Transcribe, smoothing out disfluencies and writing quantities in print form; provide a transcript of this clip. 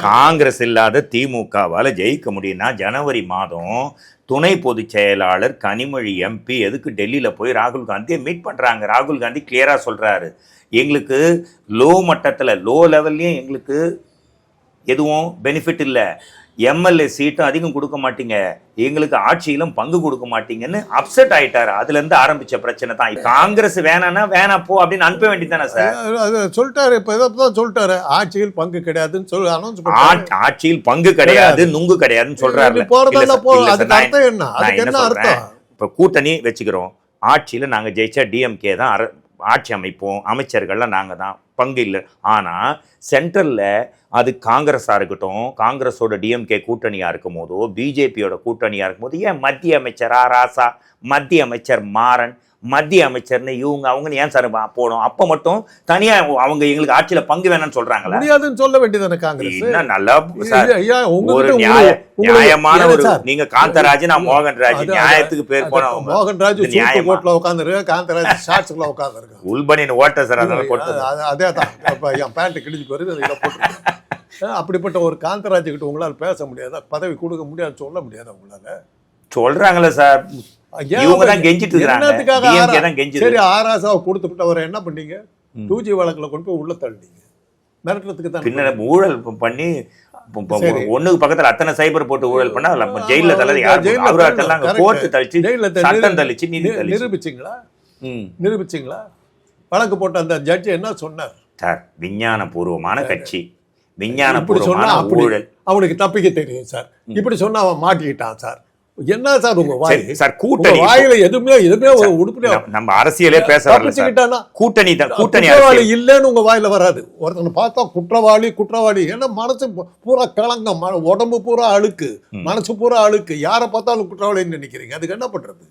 காங்கிரஸ் இல்லாத திமுகவால ஜெயிக்க முடியும்னா ஜனவரி மாதம் துணை பொதுச் செயலாளர் கனிமொழி எம்பி எதுக்கு டெல்லியில போய் ராகுல் காந்தியை மீட் பண்றாங்க? ராகுல் காந்தி கிளியரா சொல்றாரு, எங்களுக்கு லோ மட்டத்துல லோ லெவல்லையும் எங்களுக்கு எதுவும் பெனிஃபிட் இல்லை, எம்எல்ஏ சீட்டும் அதிகம் கொடுக்க மாட்டீங்க, எங்களுக்கு ஆட்சியிலும் பங்கு கொடுக்க மாட்டீங்கன்னு அப்செட் ஆயிட்டாரு. அதுல இருந்து ஆரம்பிச்ச பிரச்சனை தான். காங்கிரஸ் வேணான்னா வேணா போ அப்படின்னு அனுப்ப வேண்டியதானே சார்? அது சொல்லிட்டாரு, இப்ப இதான் சொல்லிட்டாரு, ஆட்சியில் பங்கு கிடையாதுன்னு சொல்லி அனௌன்ஸ் பண்ணாரு. ஆட்சியில் பங்கு கிடையாது, நுங்கு கிடையாதுன்னு சொல்றாரு. போறதெல்லாம் போ, அதுக்கு அர்த்தம் என்ன? அதுக்கு என்ன அர்த்தம்? இப்ப கூட்டணி வச்சுக்கிறோம், ஆட்சியில நாங்க ஜெயிச்சா டிஎம்கே தான் ஆட்சி அமைப்போம், அமைச்சர்கள்லாம் நாங்க தான், பங்கு இல்லை. ஆனா சென்ட்ரல்ல அது காங்கிரஸா இருக்கட்டும், காங்கிரஸோட டிஎம்கே கூட்டணியா இருக்கும் போதோ பிஜேபியோட கூட்டணியா இருக்கும் போது ஏன் மத்திய அமைச்சரா ராசா, மத்திய அமைச்சர் மாறன், மத்திய அமைச்சர்னு இவங்க அவங்க ஏன் சார் போடும்? அப்ப மட்டும் தனியா அவங்க எங்களுக்கு ஆட்சியில பங்கு வேணும்னு சொல்றாங்களா? முடியாதுன்னு சொல்ல வேண்டியதானே காங்கிரஸ்? நல்லா ஒரு நியாயமான ஒரு, நீங்க காந்தராஜ், நான் மோகன்ராஜ், நியாயத்துக்கு பேர் போன மோகன்ராஜ் கோட்ல உட்காந்துருக்க, காந்தராஜ் ஷார்ட்ஸ்ல உட்காந்துருக்க, உள்பனின் ஓட்ட சார், அதனால போட்டு அதே தான். இப்ப என் பேண்ட் கிழிஞ்சு போயிருது, இதை போட்டு அப்படிப்பட்ட ஒரு காந்தராஜ் கிட்ட உங்களால பேச முடியாதா? பதவி கொடுக்க முடியாது சொல்ல முடியாதா உங்களால? சொல்றாங்களே சார், இவங்க தான் கெஞ்சிட்டு இருக்காங்க. சரி, ஆராசாவை கொடுத்துட்டு அவரை என்ன பண்ணீங்க? 2G வழக்குல கொண்டு போய் உள்ள தள்ளினீங்க, மிரட்டுறதுக்கு தான். பின்ன ஊழல் பண்ணி ஒண்ணுக்கு பக்கத்துல அத்தனை சைபர் போட்டு ஊழல் பண்ணா ஜெயில தள்ளி கோர்ட்டு தள்ளிச்சு, சட்டம் தள்ளிச்சு, நிரூபிச்சிங்களா? நிரூபிச்சிங்களா? வழக்கு போட்ட அந்த ஜட்ஜி என்ன சொன்னார் சார்? விஞ்ஞான பூர்வமான கட்சி, விஞ்ஞான பூர்வமான ஊழல், அவனுக்கு தப்பிக்க தெரியும் சார். இப்படி சொன்னா அவன் மாட்டிக்கிட்டான் சார். என்ன சார் உங்க வாய் சார்? கூட்டணி வாயில எதுவுமே உடுப்புல நம்ம அரசியலே பேச வரல சார். கூட்டணி குற்றவாளி இல்லைன்னு உங்க வாயில வராது. ஒருத்தனை பார்த்தா குற்றவாளி குற்றவாளி, ஏன்னா மனசு பூரா களங்கம், உடம்பு பூரா அழுக்கு, மனசு பூரா அழுக்கு, யாரை பார்த்தாலும் குற்றவாளின்னு நினைக்கிறீங்க. அதுக்கு என்ன பண்றது?